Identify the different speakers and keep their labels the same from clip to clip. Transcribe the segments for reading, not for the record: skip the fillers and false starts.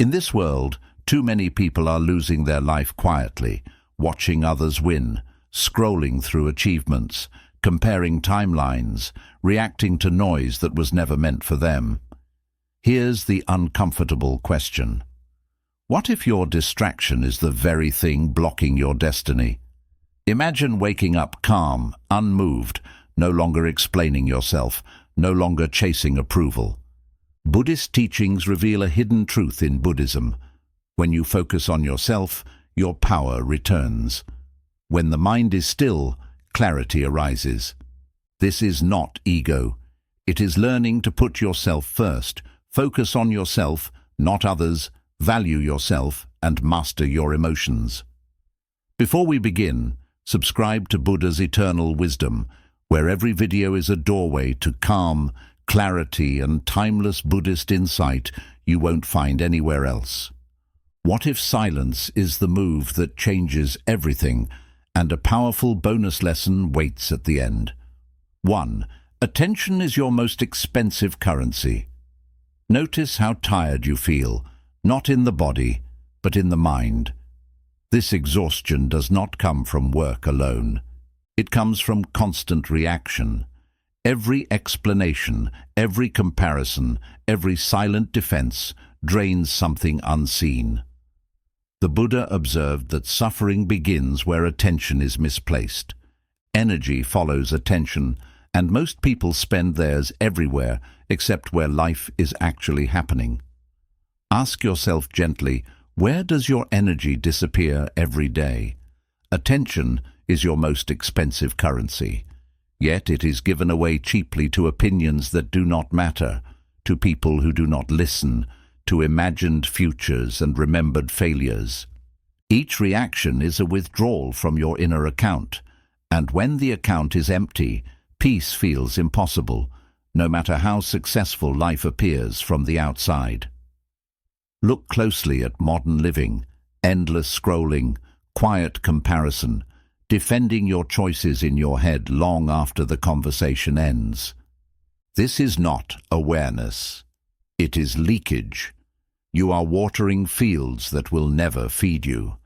Speaker 1: In this world, too many people are losing their life quietly, watching others win, scrolling through achievements, comparing timelines, reacting to noise that was never meant for them. Here's the uncomfortable question. What if your distraction is the very thing blocking your destiny? Imagine waking up calm, unmoved, no longer explaining yourself, no longer chasing approval. Buddhist teachings reveal a hidden truth in Buddhism. When you focus on yourself, your power returns. When the mind is still, clarity arises. This is not ego. It is learning to put yourself first, focus on yourself, not others, value yourself, and master your emotions. Before we begin, subscribe to Buddha's Eternal Wisdom, where every video is a doorway to calm, clarity, and timeless Buddhist insight you won't find anywhere else. What if silence is the move that changes everything, and a powerful bonus lesson waits at the end? 1. Attention is your most expensive currency. Notice how tired you feel, not in the body, but in the mind. This exhaustion does not come from work alone. It comes from constant reaction. Every explanation, every comparison, every silent defense drains something unseen. The Buddha observed that suffering begins where attention is misplaced. Energy follows attention, and most people spend theirs everywhere except where life is actually happening. Ask yourself gently, where does your energy disappear every day? Attention is your most expensive currency. Yet it is given away cheaply to opinions that do not matter, to people who do not listen, to imagined futures and remembered failures. Each reaction is a withdrawal from your inner account, and when the account is empty, peace feels impossible, no matter how successful life appears from the outside. Look closely at modern living, endless scrolling, quiet comparison, defending your choices in your head long after the conversation ends. This is not awareness. It is leakage. You are watering fields that will never feed you.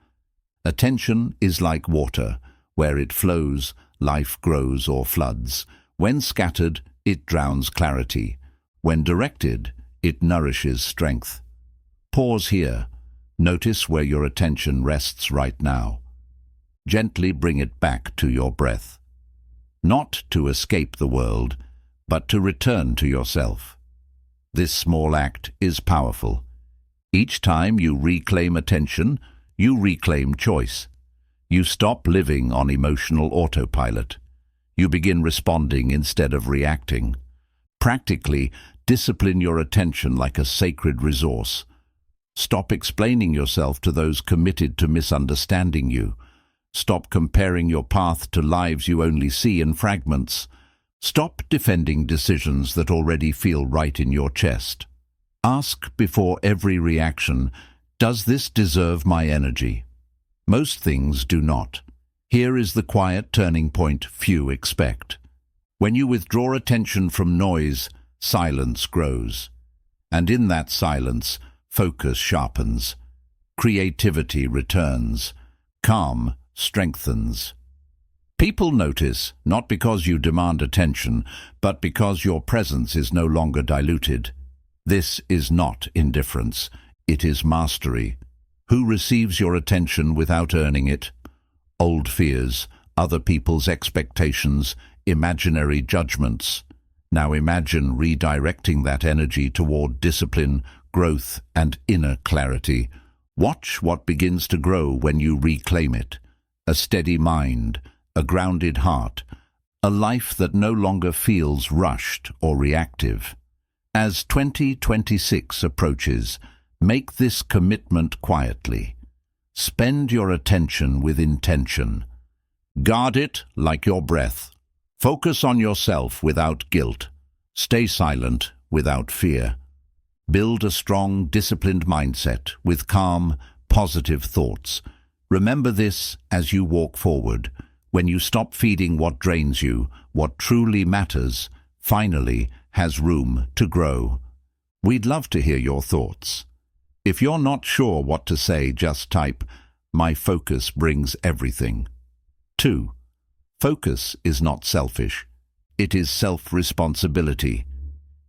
Speaker 1: Attention is like water. Where it flows, life grows or floods. When scattered, it drowns clarity. When directed, it nourishes strength. Pause here. Notice where your attention rests right now. Gently bring it back to your breath. Not to escape the world, but to return to yourself. This small act is powerful. Each time you reclaim attention, you reclaim choice. You stop living on emotional autopilot. You begin responding instead of reacting. Practically, discipline your attention like a sacred resource. Stop explaining yourself to those committed to misunderstanding you. Stop comparing your path to lives you only see in fragments. Stop defending decisions that already feel right in your chest. Ask before every reaction, does this deserve my energy? Most things do not. Here is the quiet turning point few expect. When you withdraw attention from noise, silence grows. And in that silence, focus sharpens. Creativity returns. Calm strengthens. People notice, not because you demand attention, but because your presence is no longer diluted. This is not indifference. It is mastery. Who receives your attention without earning it? Old fears, other people's expectations, imaginary judgments. Now imagine redirecting that energy toward discipline, growth, and inner clarity. Watch what begins to grow when you reclaim it. A steady mind, a grounded heart, a life that no longer feels rushed or reactive. As 2026 approaches, make this commitment quietly. Spend your attention with intention. Guard it like your breath. Focus on yourself without guilt. Stay silent without fear. Build a strong, disciplined mindset with calm, positive thoughts. Remember this as you walk forward. When you stop feeding what drains you, what truly matters, finally has room to grow. We'd love to hear your thoughts. If you're not sure what to say, just type, "My focus brings everything." 2. Focus is not selfish. It is self-responsibility.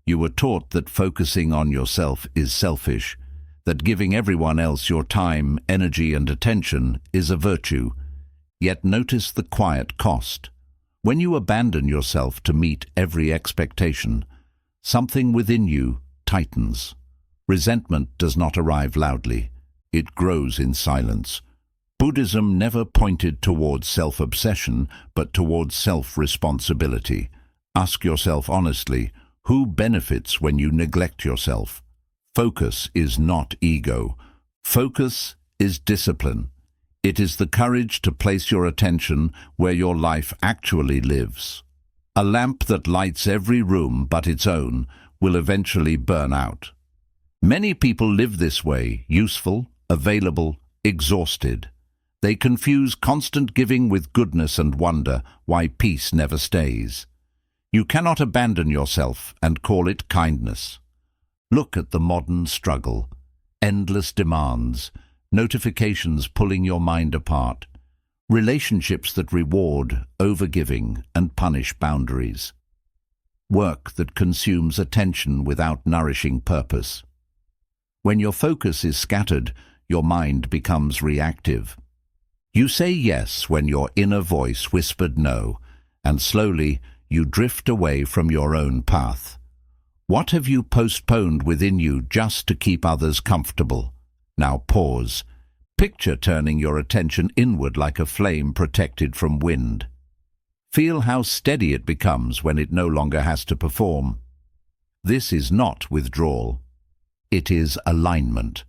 Speaker 1: You were taught that focusing on yourself is selfish, that giving everyone else your time, energy and attention is a virtue. Yet notice the quiet cost. When you abandon yourself to meet every expectation, something within you tightens. Resentment does not arrive loudly. It grows in silence. Buddhism never pointed towards self-obsession, but towards self-responsibility. Ask yourself honestly, who benefits when you neglect yourself? Focus is not ego. Focus is discipline. It is the courage to place your attention where your life actually lives. A lamp that lights every room but its own will eventually burn out. Many people live this way, useful, available, exhausted. They confuse constant giving with goodness and wonder why peace never stays. You cannot abandon yourself and call it kindness. Look at the modern struggle. Endless demands, notifications pulling your mind apart, relationships that reward overgiving and punish boundaries, work that consumes attention without nourishing purpose. When your focus is scattered, your mind becomes reactive. You say yes when your inner voice whispered no, and slowly you drift away from your own path. What have you postponed within you just to keep others comfortable? Now pause. Picture turning your attention inward like a flame protected from wind. Feel how steady it becomes when it no longer has to perform. This is not withdrawal. It is alignment.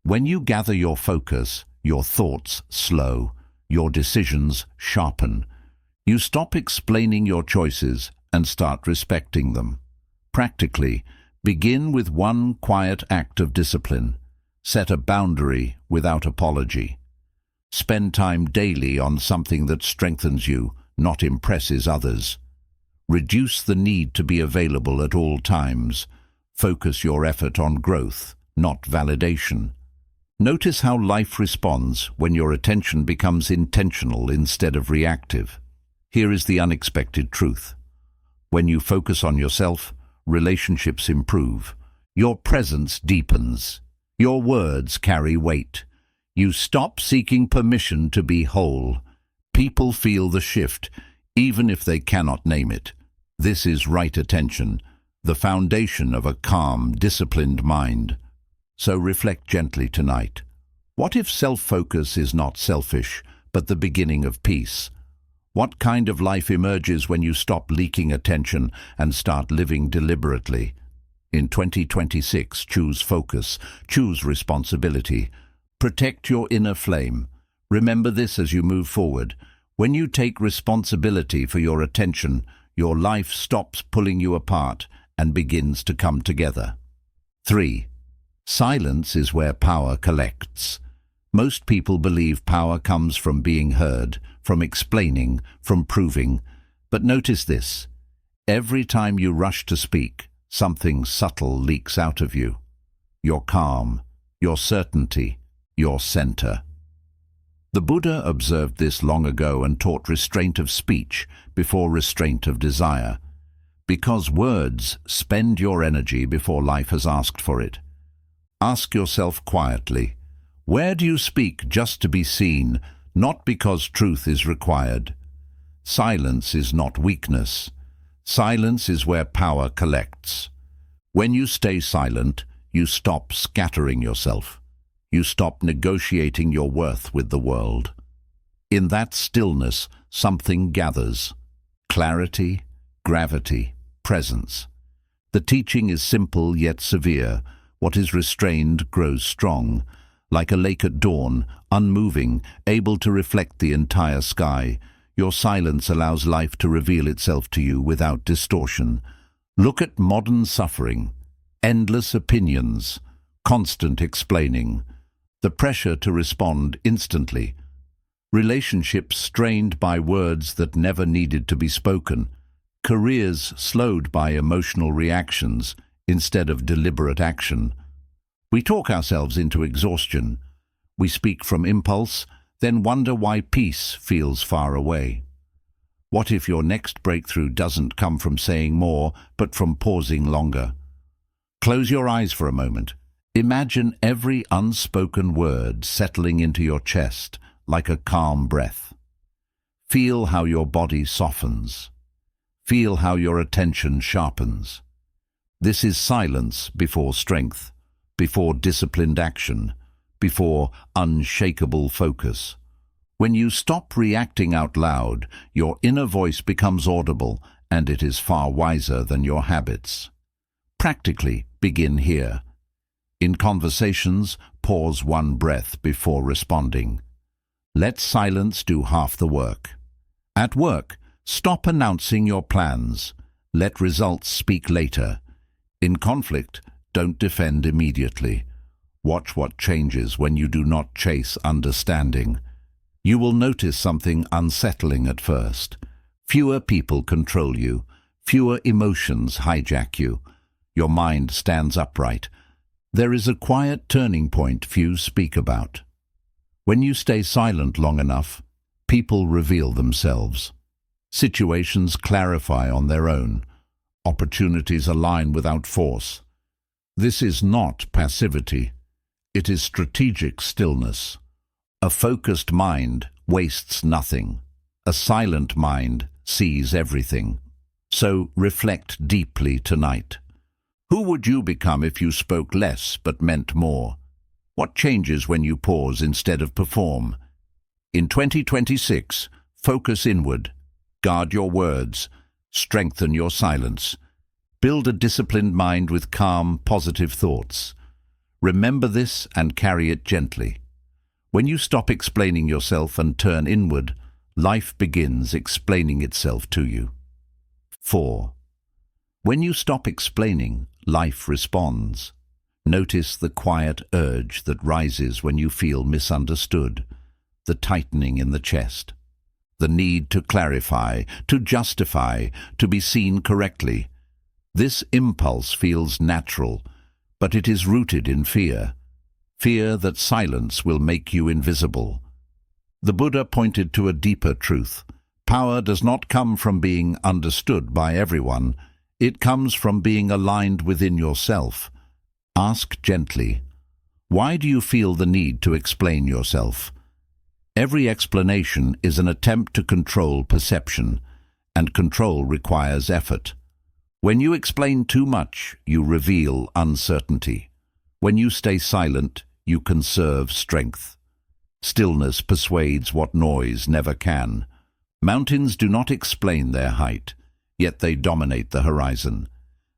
Speaker 1: When you gather your focus, your thoughts slow, your decisions sharpen. You stop explaining your choices and start respecting them. Practically, begin with one quiet act of discipline. Set a boundary without apology. Spend time daily on something that strengthens you, not impresses others. Reduce the need to be available at all times. Focus your effort on growth, not validation. Notice how life responds when your attention becomes intentional instead of reactive. Here is the unexpected truth. When you focus on yourself, relationships improve. Your presence deepens. Your words carry weight. You stop seeking permission to be whole. People feel the shift, even if they cannot name it. This is right attention, the foundation of a calm, disciplined mind. So reflect gently tonight. What if self-focus is not selfish, but the beginning of peace? What kind of life emerges when you stop leaking attention and start living deliberately? In 2026, choose focus, choose responsibility. Protect your inner flame. Remember this as you move forward. When you take responsibility for your attention, your life stops pulling you apart and begins to come together. 3. Silence is where power collects. Most people believe power comes from being heard, from explaining, from proving. But notice this. Every time you rush to speak, something subtle leaks out of you. Your calm, your certainty, your center. The Buddha observed this long ago and taught restraint of speech before restraint of desire. Because words spend your energy before life has asked for it. Ask yourself quietly, where do you speak just to be seen, not because truth is required? Silence is not weakness. Silence is where power collects. When you stay silent, you stop scattering yourself. You stop negotiating your worth with the world. In that stillness, something gathers. Clarity, gravity, presence. The teaching is simple yet severe. What is restrained grows strong. Like a lake at dawn, unmoving, able to reflect the entire sky, your silence allows life to reveal itself to you without distortion. Look at modern suffering. Endless opinions, constant explaining. The pressure to respond instantly. Relationships strained by words that never needed to be spoken. Careers slowed by emotional reactions instead of deliberate action. We talk ourselves into exhaustion. We speak from impulse, then wonder why peace feels far away. What if your next breakthrough doesn't come from saying more, but from pausing longer? Close your eyes for a moment. Imagine every unspoken word settling into your chest like a calm breath. Feel how your body softens. Feel how your attention sharpens. This is silence before strength, before disciplined action, before unshakable focus. When you stop reacting out loud, your inner voice becomes audible, and it is far wiser than your habits. Practically, begin here. In conversations, pause one breath before responding. Let silence do half the work. At work, stop announcing your plans. Let results speak later. In conflict, don't defend immediately. Watch what changes when you do not chase understanding. You will notice something unsettling at first. Fewer people control you. Fewer emotions hijack you. Your mind stands upright. There is a quiet turning point few speak about. When you stay silent long enough, people reveal themselves. Situations clarify on their own. Opportunities align without force. This is not passivity. It is strategic stillness. A focused mind wastes nothing. A silent mind sees everything. So reflect deeply tonight. Who would you become if you spoke less but meant more? What changes when you pause instead of perform? In 2026, focus inward. Guard your words. Strengthen your silence. Build a disciplined mind with calm, positive thoughts. Remember this and carry it gently. When you stop explaining yourself and turn inward, life begins explaining itself to you. 4. When you stop explaining, life responds. Notice the quiet urge that rises when you feel misunderstood, the tightening in the chest, the need to clarify, to justify, to be seen correctly. This impulse feels natural, but it is rooted in fear. Fear that silence will make you invisible. The Buddha pointed to a deeper truth. Power does not come from being understood by everyone. It comes from being aligned within yourself. Ask gently, why do you feel the need to explain yourself? Every explanation is an attempt to control perception, and control requires effort. When you explain too much, you reveal uncertainty. When you stay silent, you conserve strength. Stillness persuades what noise never can. Mountains do not explain their height, yet they dominate the horizon.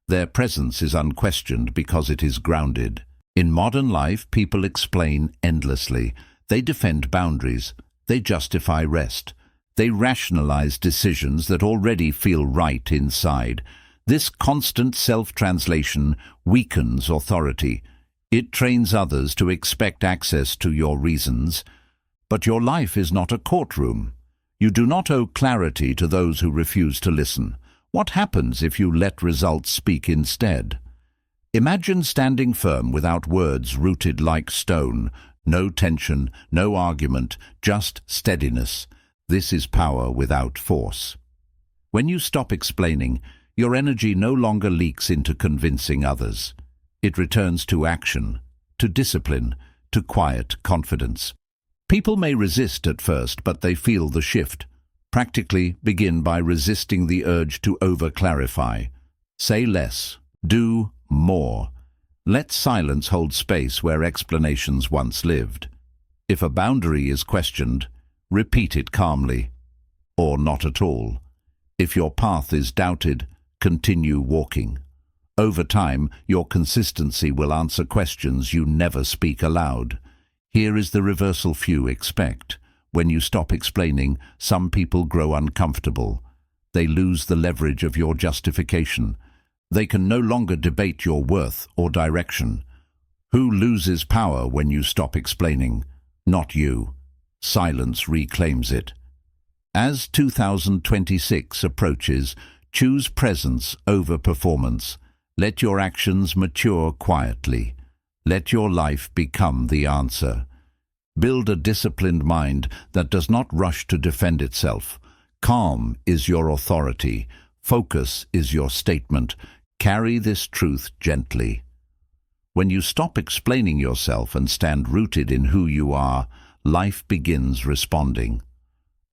Speaker 1: Their presence is unquestioned because it is grounded. In modern life, people explain endlessly. They defend boundaries. They justify rest. They rationalize decisions that already feel right inside. This constant self-translation weakens authority. It trains others to expect access to your reasons. But your life is not a courtroom. You do not owe clarity to those who refuse to listen. What happens if you let results speak instead? Imagine standing firm without words rooted like stone. No tension, no argument, just steadiness. This is power without force. When you stop explaining, your energy no longer leaks into convincing others. It returns to action, to discipline, to quiet confidence. People may resist at first, but they feel the shift. Practically begin by resisting the urge to over-clarify. Say less. Do more. Let silence hold space where explanations once lived. If a boundary is questioned, repeat it calmly, or not at all. If your path is doubted, continue walking. Over time, your consistency will answer questions you never speak aloud. Here is the reversal few expect. When you stop explaining, some people grow uncomfortable. They lose the leverage of your justification. They can no longer debate your worth or direction. Who loses power when you stop explaining? Not you. Silence reclaims it. As 2026 approaches, choose presence over performance. Let your actions mature quietly. Let your life become the answer. Build a disciplined mind that does not rush to defend itself. Calm is your authority. Focus is your statement. Carry this truth gently. When you stop explaining yourself and stand rooted in who you are, life begins responding.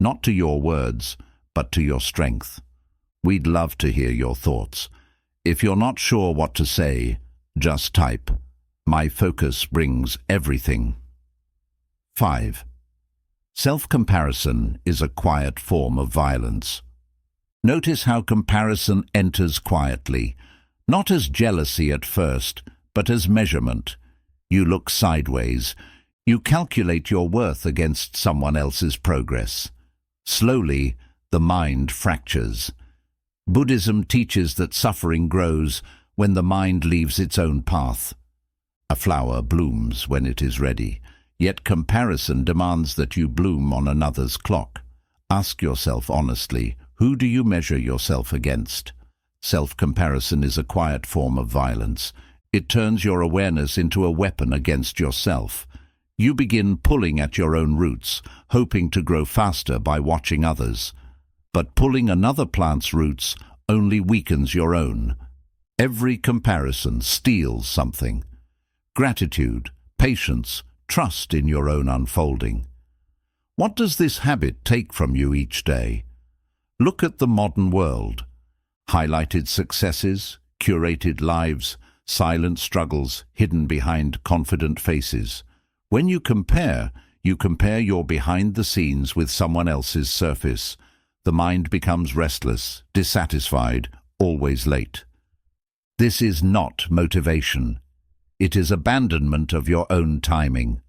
Speaker 1: Not to your words, but to your strength. We'd love to hear your thoughts. If you're not sure what to say, just type, "My focus brings everything." 5. Self-comparison is a quiet form of violence. Notice how comparison enters quietly, not as jealousy at first, but as measurement. You look sideways. You calculate your worth against someone else's progress. Slowly, the mind fractures. Buddhism teaches that suffering grows when the mind leaves its own path. A flower blooms when it is ready, yet comparison demands that you bloom on another's clock. Ask yourself honestly, who do you measure yourself against? Self-comparison is a quiet form of violence. It turns your awareness into a weapon against yourself. You begin pulling at your own roots, hoping to grow faster by watching others. But pulling another plant's roots only weakens your own. Every comparison steals something. Gratitude, patience, trust in your own unfolding. What does this habit take from you each day? Look at the modern world. Highlighted successes, curated lives, silent struggles hidden behind confident faces. When you compare your behind the scenes with someone else's surface. The mind becomes restless, dissatisfied, always late. This is not motivation. It is abandonment of your own timing.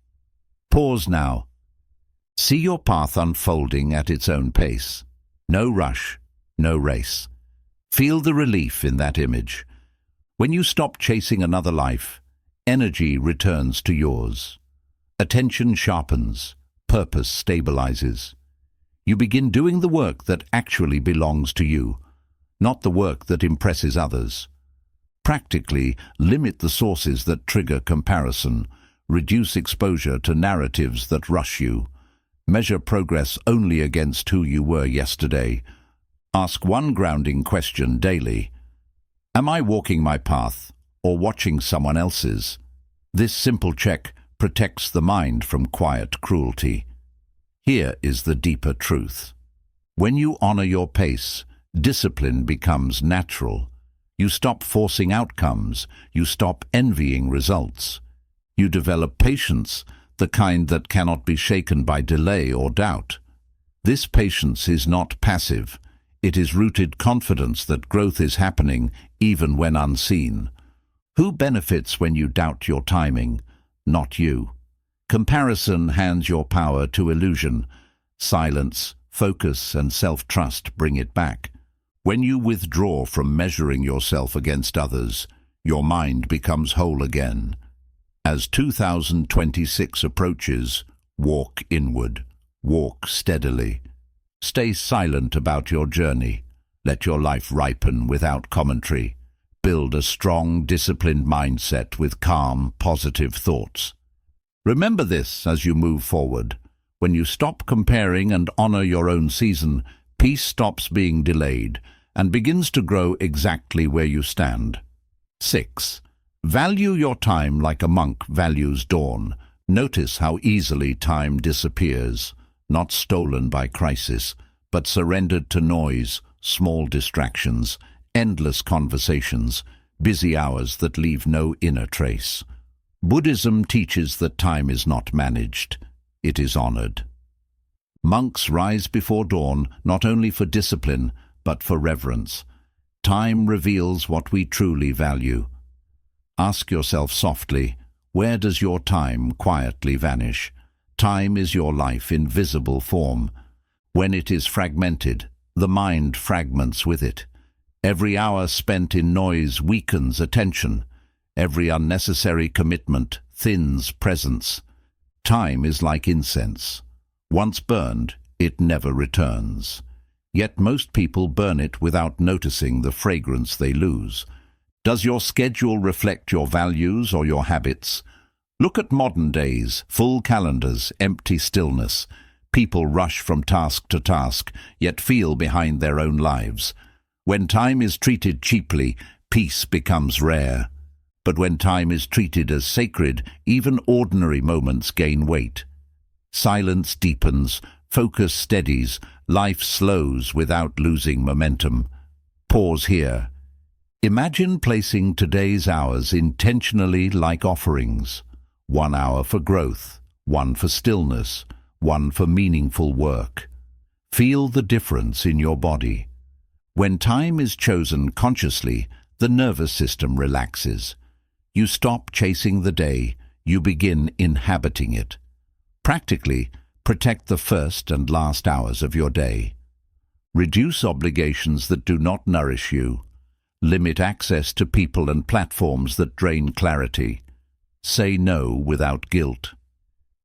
Speaker 1: Pause now. See your path unfolding at its own pace. No rush, no race. Feel the relief in that image. When you stop chasing another life, energy returns to yours. Attention sharpens, purpose stabilizes. You begin doing the work that actually belongs to you, not the work that impresses others. Practically, limit the sources that trigger comparison. Reduce exposure to narratives that rush you. Measure progress only against who you were yesterday. Ask one grounding question daily. Am I walking my path or watching someone else's? This simple check protects the mind from quiet cruelty. Here is the deeper truth. When you honor your pace, discipline becomes natural. You stop forcing outcomes. You stop envying results. You develop patience, the kind that cannot be shaken by delay or doubt. This patience is not passive. It is rooted confidence that growth is happening even when unseen. Who benefits when you doubt your timing? Not you. Comparison hands your power to illusion. Silence, focus, and self-trust bring it back. When you withdraw from measuring yourself against others, your mind becomes whole again. As 2026 approaches, walk inward, walk steadily. Stay silent about your journey. Let your life ripen without commentary. Build a strong, disciplined mindset with calm, positive thoughts. Remember this as you move forward. When you stop comparing and honor your own season, peace stops being delayed and begins to grow exactly where you stand. 6. Value your time like a monk values dawn. Notice how easily time disappears, not stolen by crisis, but surrendered to noise, small distractions, endless conversations, busy hours that leave no inner trace. Buddhism teaches that time is not managed, it is honored. Monks rise before dawn not only for discipline, but for reverence. Time reveals what we truly value. Ask yourself softly, where does your time quietly vanish? Time is your life in visible form. When it is fragmented, the mind fragments with it. Every hour spent in noise weakens attention. Every unnecessary commitment thins presence. Time is like incense. Once burned, it never returns. Yet most people burn it without noticing the fragrance they lose. Does your schedule reflect your values or your habits? Look at modern days, full calendars, empty stillness. People rush from task to task, yet feel behind their own lives. When time is treated cheaply, peace becomes rare. But when time is treated as sacred, even ordinary moments gain weight. Silence deepens, focus steadies, life slows without losing momentum. Pause here. Imagine placing today's hours intentionally like offerings. 1 hour for growth, 1 for stillness, 1 for meaningful work. Feel the difference in your body. When time is chosen consciously, the nervous system relaxes. You stop chasing the day, you begin inhabiting it. Practically, protect the first and last hours of your day. Reduce obligations that do not nourish you. Limit access to people and platforms that drain clarity. Say no without guilt.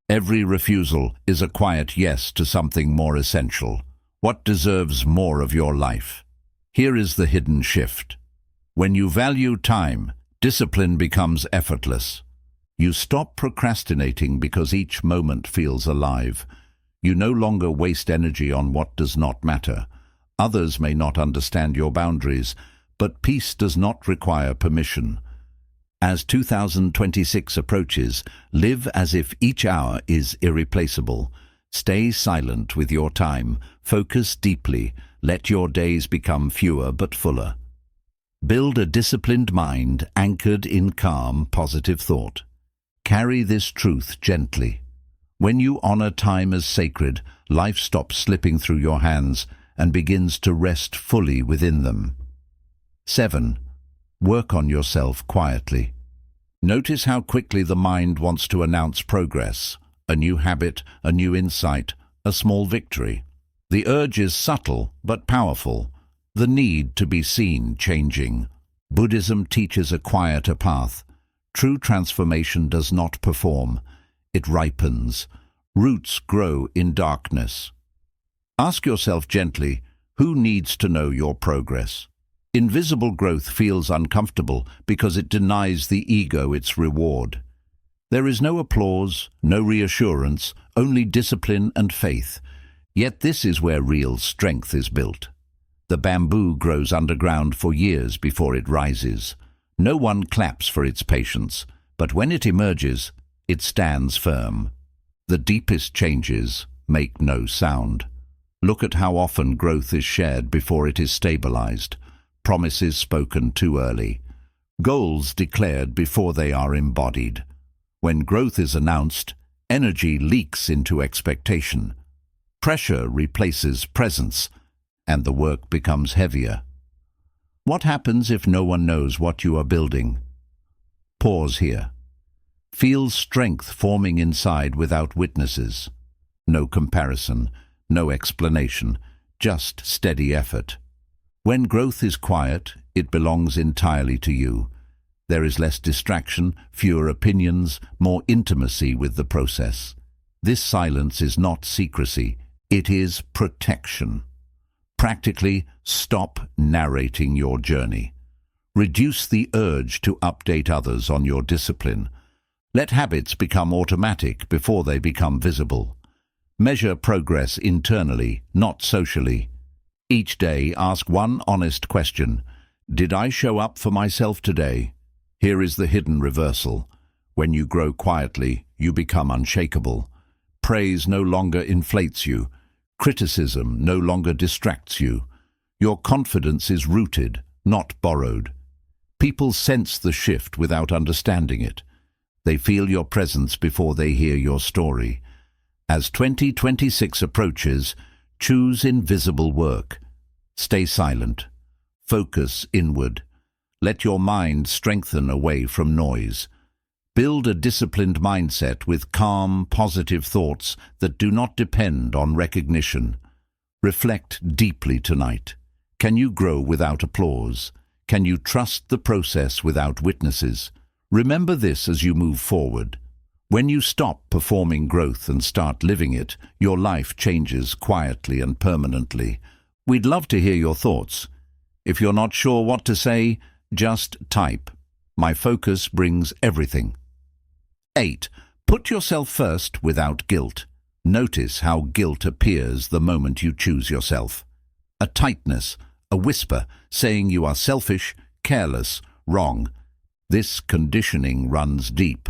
Speaker 1: Every refusal is a quiet yes to something more essential. What deserves more of your life? Here is the hidden shift. When you value time, discipline becomes effortless. You stop procrastinating because each moment feels alive. You no longer waste energy on what does not matter. Others may not understand your boundaries, but peace does not require permission. As 2026 approaches, live as if each hour is irreplaceable. Stay silent with your time. Focus deeply. Let your days become fewer but fuller. Build a disciplined mind anchored in calm, positive thought. Carry this truth gently. When you honor time as sacred, life stops slipping through your hands and begins to rest fully within them. 7. Work on yourself quietly. Notice how quickly the mind wants to announce progress, a new habit, a new insight, a small victory. The urge is subtle but powerful, the need to be seen changing. Buddhism teaches a quieter path. True transformation does not perform, it ripens. Roots grow in darkness. Ask yourself gently, who needs to know your progress? Invisible growth feels uncomfortable because it denies the ego its reward. There is no applause, no reassurance, only discipline and faith. Yet this is where real strength is built. The bamboo grows underground for years before it rises. No one claps for its patience, but when it emerges, it stands firm. The deepest changes make no sound. Look at how often growth is shared before it is stabilized. Promises spoken too early. Goals declared before they are embodied. When growth is announced, energy leaks into expectation. Pressure replaces presence, and the work becomes heavier. What happens if no one knows what you are building? Pause here. Feel strength forming inside without witnesses. No comparison, no explanation, just steady effort. When growth is quiet, it belongs entirely to you. There is less distraction, fewer opinions, more intimacy with the process. This silence is not secrecy, it is protection. Practically, stop narrating your journey. Reduce the urge to update others on your discipline. Let habits become automatic before they become visible. Measure progress internally, not socially. Each day, ask one honest question. Did I show up for myself today? Here is the hidden reversal. When you grow quietly, you become unshakable. Praise no longer inflates you. Criticism no longer distracts you. Your confidence is rooted, not borrowed. People sense the shift without understanding it. They feel your presence before they hear your story. As 2026 approaches, choose invisible work. Stay silent. Focus inward. Let your mind strengthen away from noise. Build a disciplined mindset with calm, positive thoughts that do not depend on recognition. Reflect deeply tonight. Can you grow without applause? Can you trust the process without witnesses? Remember this as you move forward. When you stop performing growth and start living it, your life changes quietly and permanently. We'd love to hear your thoughts. If you're not sure what to say, just type. My focus brings everything. 8. Put yourself first without guilt. Notice how guilt appears the moment you choose yourself. A tightness, a whisper, saying you are selfish, careless, wrong. This conditioning runs deep.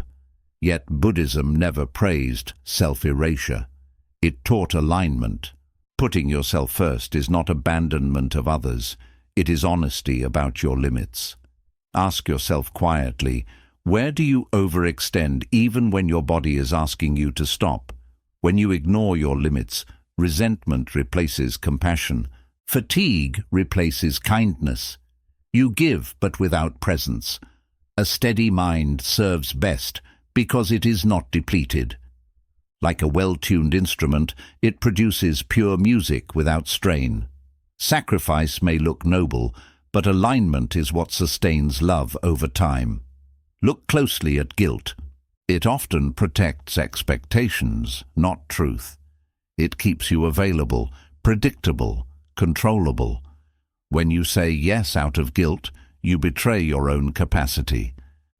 Speaker 1: Yet Buddhism never praised self-erasure. It taught alignment. Putting yourself first is not abandonment of others. It is honesty about your limits. Ask yourself quietly, where do you overextend even when your body is asking you to stop? When you ignore your limits, resentment replaces compassion. Fatigue replaces kindness. You give but without presence. A steady mind serves best because it is not depleted. Like a well-tuned instrument, it produces pure music without strain. Sacrifice may look noble, but alignment is what sustains love over time. Look closely at guilt. It often protects expectations, not truth. It keeps you available, predictable, controllable. When you say yes out of guilt, you betray your own capacity.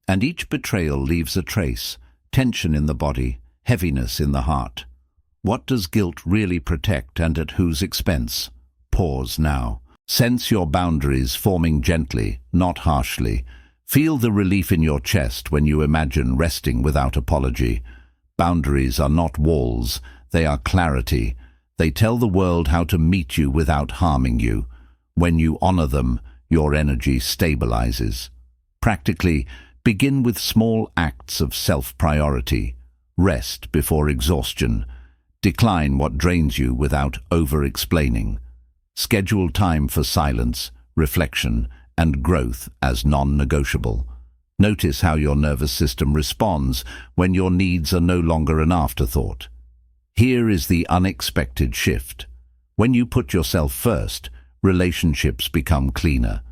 Speaker 1: And each betrayal leaves a trace, tension in the body, heaviness in the heart. What does guilt really protect and at whose expense? Pause now. Sense your boundaries forming gently, not harshly. Feel the relief in your chest when you imagine resting without apology. Boundaries are not walls, they are clarity. They tell the world how to meet you without harming you. When you honor them, your energy stabilizes. Practically, begin with small acts of self-priority. Rest before exhaustion. Decline what drains you without over-explaining. Schedule time for silence, reflection, and growth as non-negotiable. Notice how your nervous system responds when your needs are no longer an afterthought. Here is the unexpected shift. When you put yourself first, relationships become cleaner.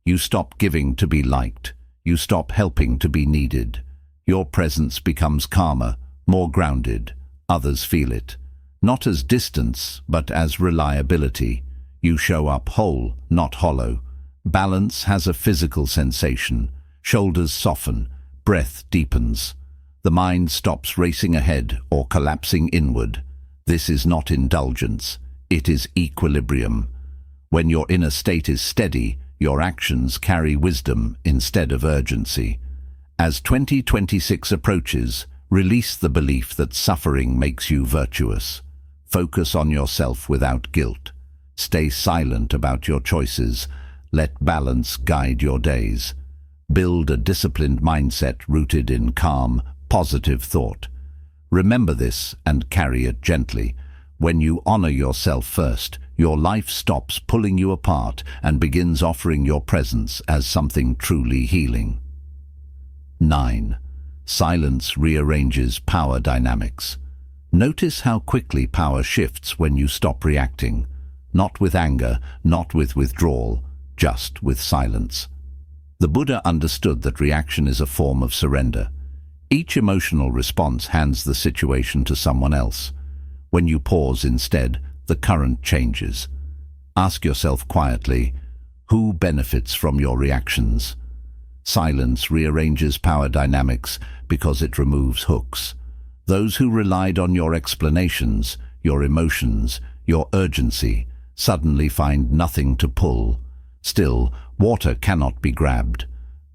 Speaker 1: You stop giving to be liked. You stop helping to be needed. Your presence becomes calmer, more grounded. Others feel it. Not as distance, but as reliability. You show up whole, not hollow. Balance has a physical sensation. Shoulders soften. Breath deepens. The mind stops racing ahead or collapsing inward. This is not indulgence. It is equilibrium. When your inner state is steady, your actions carry wisdom instead of urgency. As 2026 approaches, release the belief that suffering makes you virtuous. Focus on yourself without guilt. Stay silent about your choices. Let balance guide your days. Build a disciplined mindset rooted in calm, positive thought. Remember this and carry it gently. When you honor yourself first, your life stops pulling you apart and begins offering your presence as something truly healing. 9. Silence rearranges power dynamics. Notice how quickly power shifts when you stop reacting. Not with anger, not with withdrawal, just with silence. The Buddha understood that reaction is a form of surrender. Each emotional response hands the situation to someone else. When you pause instead, the current changes. Ask yourself quietly, who benefits from your reactions? Silence rearranges power dynamics because it removes hooks. Those who relied on your explanations, your emotions, your urgency, suddenly find nothing to pull. Still, water cannot be grabbed.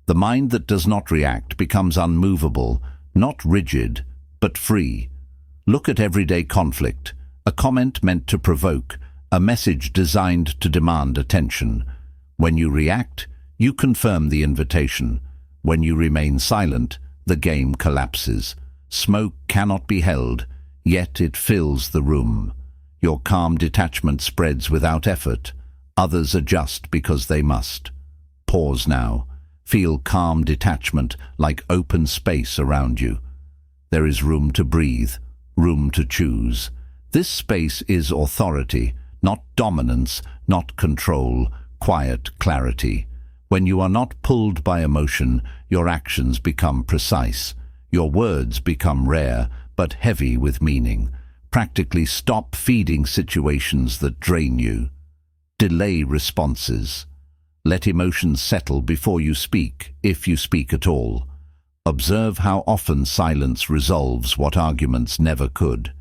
Speaker 1: The mind that does not react becomes unmovable, not rigid, but free. Look at everyday conflict, a comment meant to provoke, a message designed to demand attention. When you react, you confirm the invitation. When you remain silent, the game collapses. Smoke cannot be held, yet it fills the room. Your calm detachment spreads without effort. Others adjust because they must. Pause now. Feel calm detachment like open space around you. There is room to breathe, room to choose. This space is authority, not dominance, not control, quiet clarity. When you are not pulled by emotion, your actions become precise. Your words become rare, but heavy with meaning. Practically stop feeding situations that drain you. Delay responses. Let emotions settle before you speak, if you speak at all. Observe how often silence resolves what arguments never could.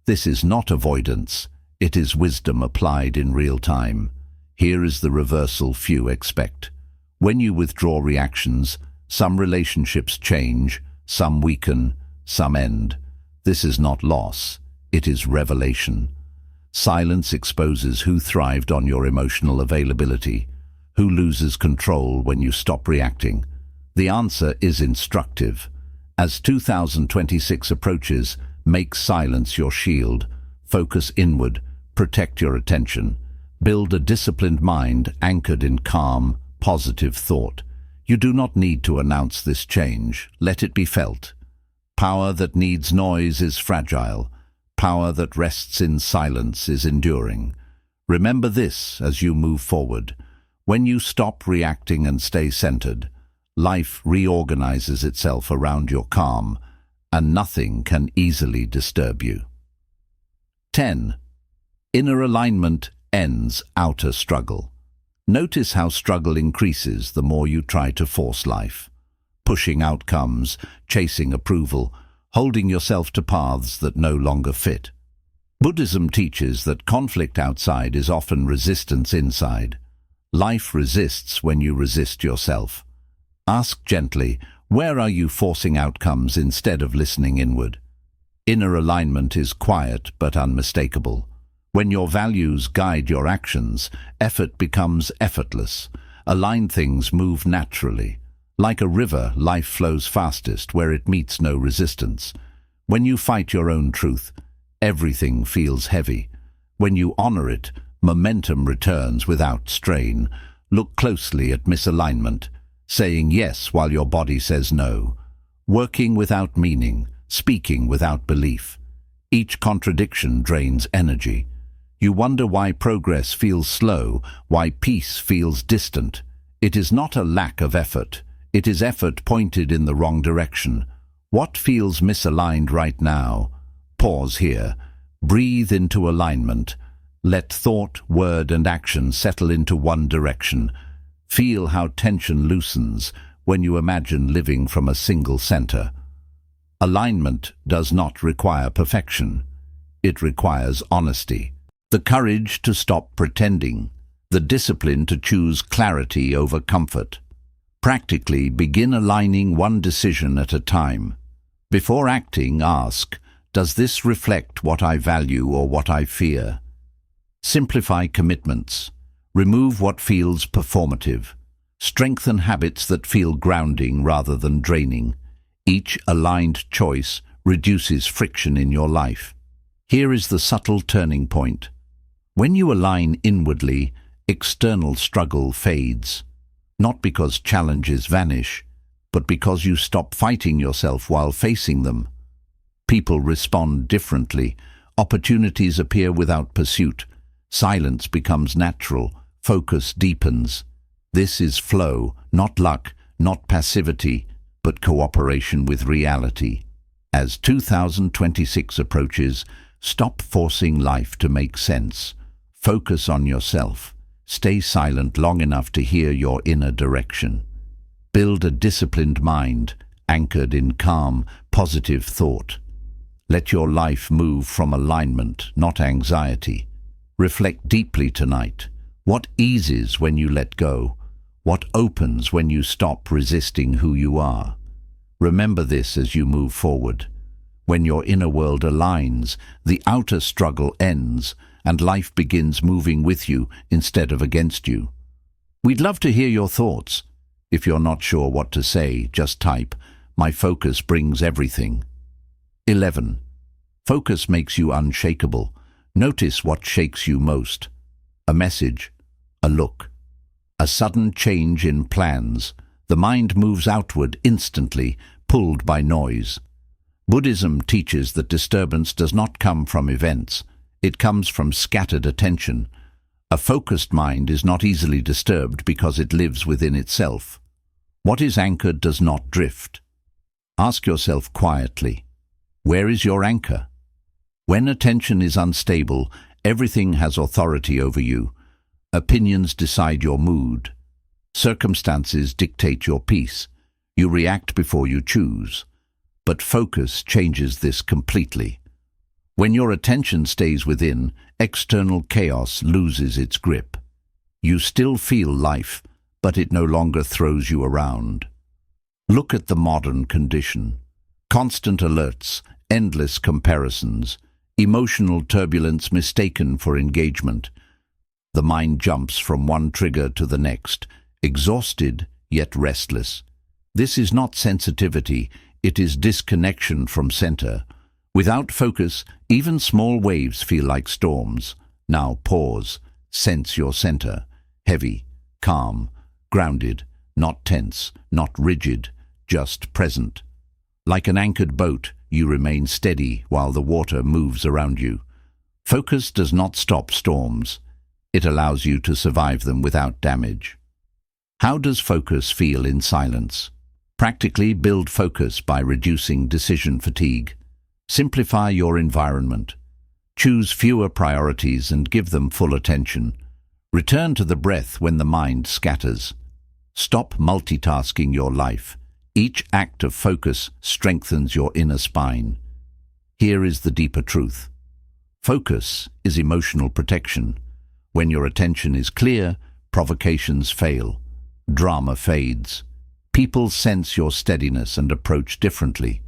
Speaker 1: This is not avoidance, it is wisdom applied in real time. Here is the reversal few expect. When you withdraw reactions, some relationships change, some weaken, some end. This is not loss, it is revelation. Silence exposes who thrived on your emotional availability, who loses control when you stop reacting. The answer is instructive. As 2026 approaches, make silence your shield, focus inward, protect your attention, build a disciplined mind anchored in calm, positive thought. You do not need to announce this change, let it be felt. Power that needs noise is fragile. Power that rests in silence is enduring. Remember this as you move forward. When you stop reacting and stay centered, life reorganizes itself around your calm, and nothing can easily disturb you. 10. Inner alignment ends outer struggle. Notice how struggle increases the more you try to force life. Pushing outcomes, chasing approval, holding yourself to paths that no longer fit. Buddhism teaches that conflict outside is often resistance inside. Life resists when you resist yourself. Ask gently, where are you forcing outcomes instead of listening inward? Inner alignment is quiet but unmistakable. When your values guide your actions, effort becomes effortless. Aligned things move naturally. Like a river, life flows fastest where it meets no resistance. When you fight your own truth, everything feels heavy. When you honor it, momentum returns without strain. Look closely at misalignment, saying yes while your body says no. Working without meaning, speaking without belief. Each contradiction drains energy. You wonder why progress feels slow, why peace feels distant. It is not a lack of effort. It is effort pointed in the wrong direction. What feels misaligned right now? Pause here. Breathe into alignment. Let thought, word, and action settle into one direction. Feel how tension loosens when you imagine living from a single center. Alignment does not require perfection. It requires honesty. The courage to stop pretending. The discipline to choose clarity over comfort. Practically, begin aligning one decision at a time. Before acting, ask, does this reflect what I value or what I fear? Simplify commitments. Remove what feels performative. Strengthen habits that feel grounding rather than draining. Each aligned choice reduces friction in your life. Here is the subtle turning point. When you align inwardly, external struggle fades. Not because challenges vanish, but because you stop fighting yourself while facing them. People respond differently. Opportunities appear without pursuit. Silence becomes natural. Focus deepens. This is flow, not luck, not passivity, but cooperation with reality. As 2026 approaches, stop forcing life to make sense. Focus on yourself. Stay silent long enough to hear your inner direction. Build a disciplined mind, anchored in calm, positive thought. Let your life move from alignment, not anxiety. Reflect deeply tonight. What eases when you let go? What opens when you stop resisting who you are? Remember this as you move forward. When your inner world aligns, the outer struggle ends, and life begins moving with you instead of against you. We'd love to hear your thoughts. If you're not sure what to say, just type, "My focus brings everything." 11. Focus makes you unshakable. Notice what shakes you most. A message, a look, a sudden change in plans. The mind moves outward instantly, pulled by noise. Buddhism teaches that disturbance does not come from events. It comes from scattered attention. A focused mind is not easily disturbed because it lives within itself. What is anchored does not drift. Ask yourself quietly, where is your anchor? When attention is unstable, everything has authority over you. Opinions decide your mood. Circumstances dictate your peace. You react before you choose. But focus changes this completely. When your attention stays within, external chaos loses its grip. You still feel life, but it no longer throws you around. Look at the modern condition. Constant alerts, endless comparisons, emotional turbulence mistaken for engagement. The mind jumps from one trigger to the next, exhausted yet restless. This is not sensitivity, it is disconnection from center. Without focus, even small waves feel like storms. Now pause, sense your center. Heavy, calm, grounded, not tense, not rigid, just present. Like an anchored boat, you remain steady while the water moves around you. Focus does not stop storms. It allows you to survive them without damage. How does focus feel in silence? Practically build focus by reducing decision fatigue. Simplify your environment. Choose fewer priorities and give them full attention. Return to the breath when the mind scatters. Stop multitasking your life. Each act of focus strengthens your inner spine. Here is the deeper truth. Focus is emotional protection. When your attention is clear, provocations fail. Drama fades. People sense your steadiness and approach differently.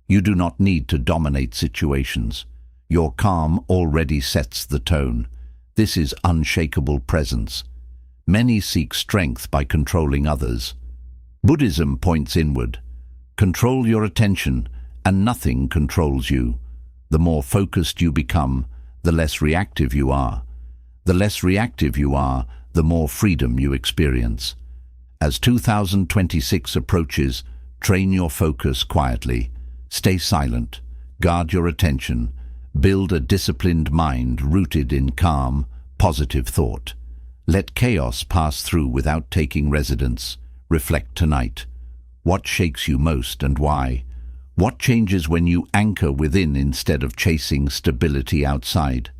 Speaker 1: You do not need to dominate situations. Your calm already sets the tone. This is unshakable presence. Many seek strength by controlling others. Buddhism points inward. Control your attention, and nothing controls you. The more focused you become, the less reactive you are. The less reactive you are, the more freedom you experience. As 2026 approaches, train your focus quietly. Stay silent. Guard your attention. Build a disciplined mind rooted in calm, positive thought. Let chaos pass through without taking residence. Reflect tonight. What shakes you most and why? What changes when you anchor within instead of chasing stability outside?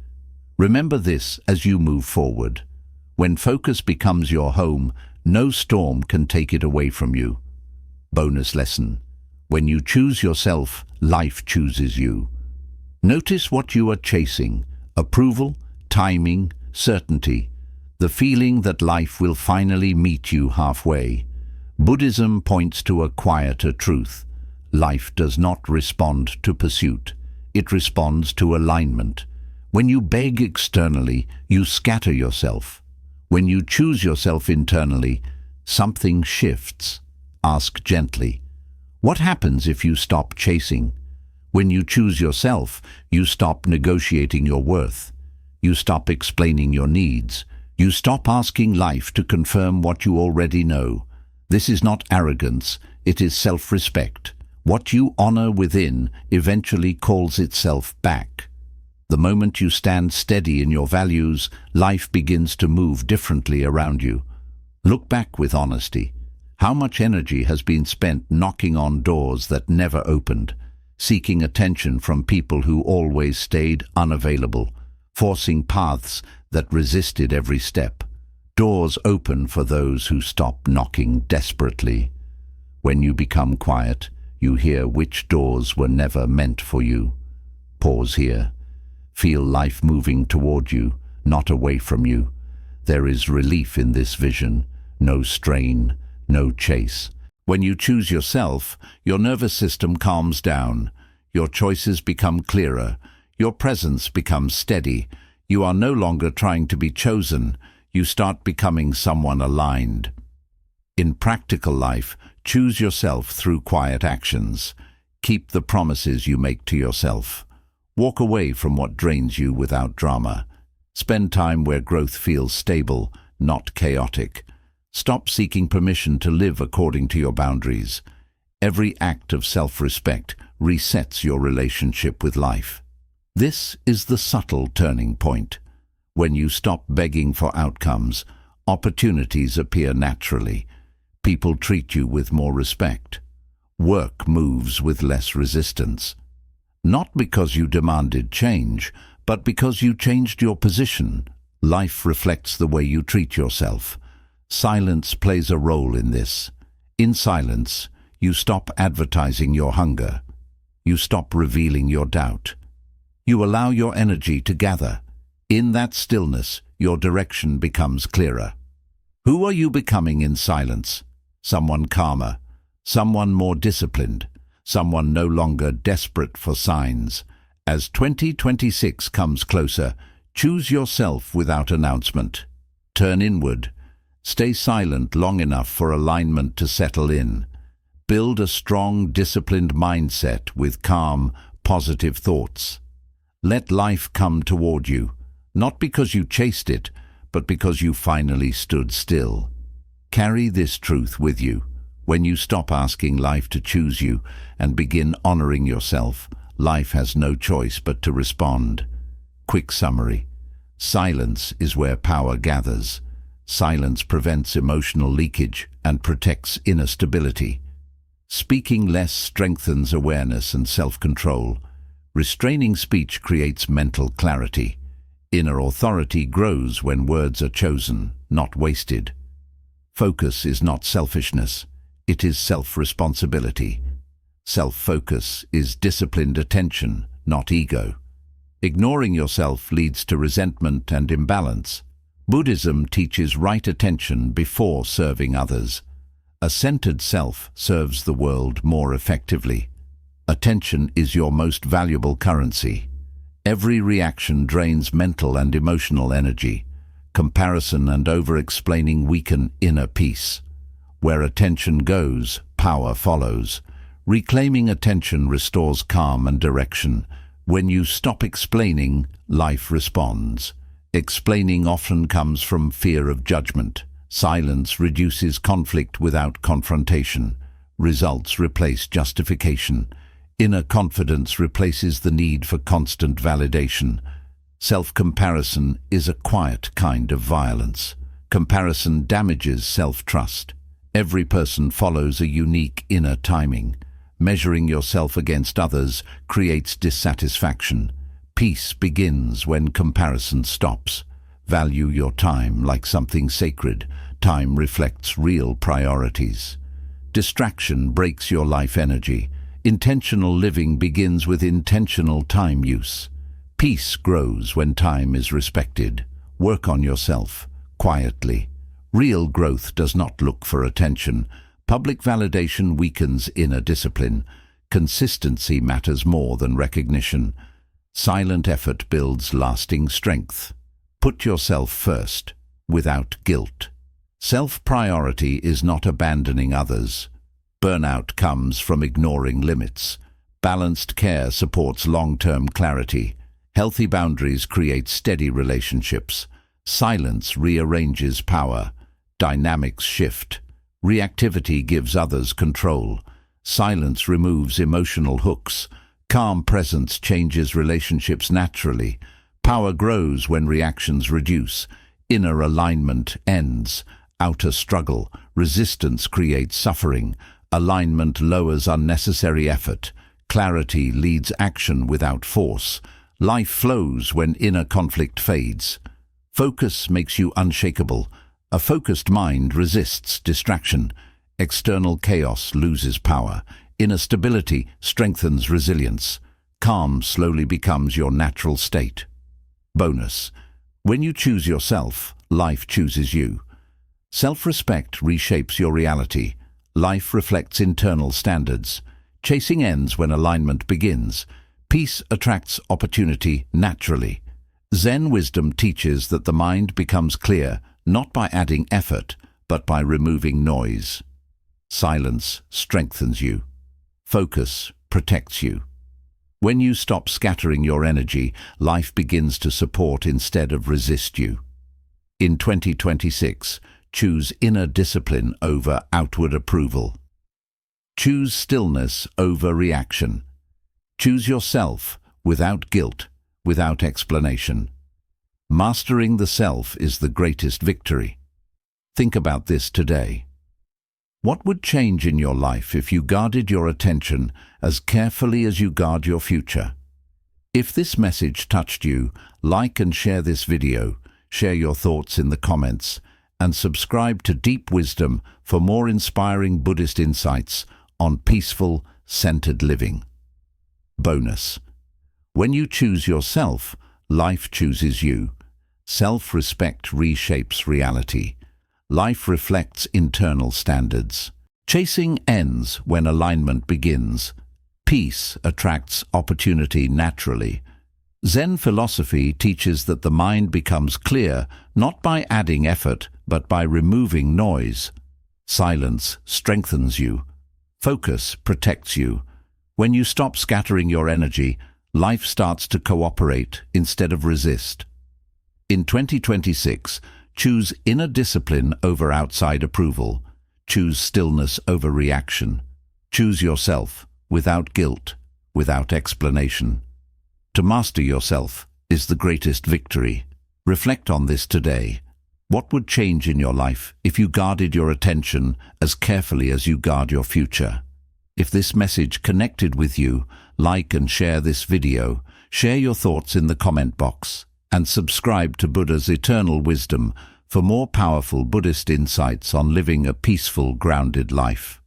Speaker 1: Remember this as you move forward. When focus becomes your home, no storm can take it away from you. Bonus lesson. When you choose yourself, life chooses you. Notice what you are chasing. Approval, timing, certainty. The feeling that life will finally meet you halfway. Buddhism points to a quieter truth. Life does not respond to pursuit. It responds to alignment. When you beg externally, you scatter yourself. When you choose yourself internally, something shifts. Ask gently. What happens if you stop chasing? When you choose yourself, you stop negotiating your worth. You stop explaining your needs. You stop asking life to confirm what you already know. This is not arrogance, it is self-respect. What you honor within eventually calls itself back. The moment you stand steady in your values, life begins to move differently around you. Look back with honesty. How much energy has been spent knocking on doors that never opened, seeking attention from people who always stayed unavailable, forcing paths that resisted every step? Doors open for those who stop knocking desperately. When you become quiet, you hear which doors were never meant for you. Pause here. Feel life moving toward you, not away from you. There is relief in this vision, no strain, no chase. When you choose yourself, your nervous system calms down. Your choices become clearer. Your presence becomes steady. You are no longer trying to be chosen. You start becoming someone aligned. In practical life, choose yourself through quiet actions. Keep the promises you make to yourself. Walk away from what drains you without drama. Spend time where growth feels stable, not chaotic. Stop seeking permission to live according to your boundaries. Every act of self-respect resets your relationship with life. This is the subtle turning point. When you stop begging for outcomes, opportunities appear naturally. People treat you with more respect. Work moves with less resistance. Not because you demanded change, but because you changed your position. Life reflects the way you treat yourself. Silence plays a role in this. In silence, You stop advertising your hunger. You stop revealing your doubt. You allow your energy to gather. In that stillness, your direction becomes clearer. Who are you becoming in silence? Someone calmer, someone more disciplined, someone no longer desperate for signs. As 2026 comes closer, choose yourself without announcement. Turn inward. Stay silent long enough for alignment to settle in. Build a strong, disciplined mindset with calm, positive thoughts. Let life come toward you, not because you chased it, but because you finally stood still. Carry this truth with you. When you stop asking life to choose you and begin honoring yourself, life has no choice but to respond. Quick summary. Silence is where power gathers. Silence prevents emotional leakage and protects inner stability. Speaking less strengthens awareness and self-control. Restraining speech creates mental clarity. Inner authority grows when words are chosen, not wasted. Focus is not selfishness. It is self-responsibility. Self-focus is disciplined attention, not ego. Ignoring yourself leads to resentment and imbalance. Buddhism teaches right attention before serving others. A centered self serves the world more effectively. Attention is your most valuable currency. Every reaction drains mental and emotional energy. Comparison and over-explaining weaken inner peace. Where attention goes, power follows. Reclaiming attention restores calm and direction. When you stop explaining, life responds. Explaining often comes from fear of judgment. Silence reduces conflict without confrontation. Results replace justification. Inner confidence replaces the need for constant validation. Self-comparison is a quiet kind of violence. Comparison damages self-trust. Every person follows a unique inner timing. Measuring yourself against others creates dissatisfaction. Peace begins when comparison stops. Value your time like something sacred. Time reflects real priorities. Distraction breaks your life energy. Intentional living begins with intentional time use. Peace grows when time is respected. Work on yourself, quietly. Real growth does not look for attention. Public validation weakens inner discipline. Consistency matters more than recognition. Silent effort builds lasting strength. Put yourself first, without guilt. Self-priority is not abandoning others. Burnout comes from ignoring limits. Balanced care supports long-term clarity. Healthy boundaries create steady relationships. Silence rearranges power. Dynamics shift. Reactivity gives others control. Silence removes emotional hooks. Calm presence changes relationships naturally. Power grows when reactions reduce. Inner alignment ends. Outer struggle. Resistance creates suffering. Alignment lowers unnecessary effort. Clarity leads action without force. Life flows when inner conflict fades. Focus makes you unshakable. A focused mind resists distraction. External chaos loses power. Inner stability strengthens resilience. Calm slowly becomes your natural state. Bonus. When you choose yourself, life chooses you. Self-respect reshapes your reality. Life reflects internal standards. Chasing ends when alignment begins. Peace attracts opportunity naturally. Zen wisdom teaches that the mind becomes clear not by adding effort, but by removing noise. Silence strengthens you. Focus protects you. When you stop scattering your energy, life begins to support instead of resist you. In 2026, choose inner discipline over outward approval. Choose stillness over reaction. Choose yourself without guilt, without explanation. Mastering the self is the greatest victory. Think about this today. What would change in your life if you guarded your attention as carefully as you guard your future? If this message touched you, like and share this video, share your thoughts in the comments, and subscribe to Deep Wisdom for more inspiring Buddhist insights on peaceful, centered living. Bonus. When you choose yourself, life chooses you. Self-respect reshapes reality. Life reflects internal standards. Chasing ends when alignment begins. Peace attracts opportunity naturally. Zen philosophy teaches that the mind becomes clear not by adding effort, but by removing noise. Silence strengthens you. Focus protects you. When you stop scattering your energy, life starts to cooperate instead of resist. In 2026, choose inner discipline over outside approval. Choose stillness over reaction. Choose yourself without guilt, without explanation. To master yourself is the greatest victory. Reflect on this today. What would change in your life if you guarded your attention as carefully as you guard your future? If this message connected with you, like and share this video, share your thoughts in the comment box, and subscribe to Buddha's Eternal Wisdom for more powerful Buddhist insights on living a peaceful, grounded life.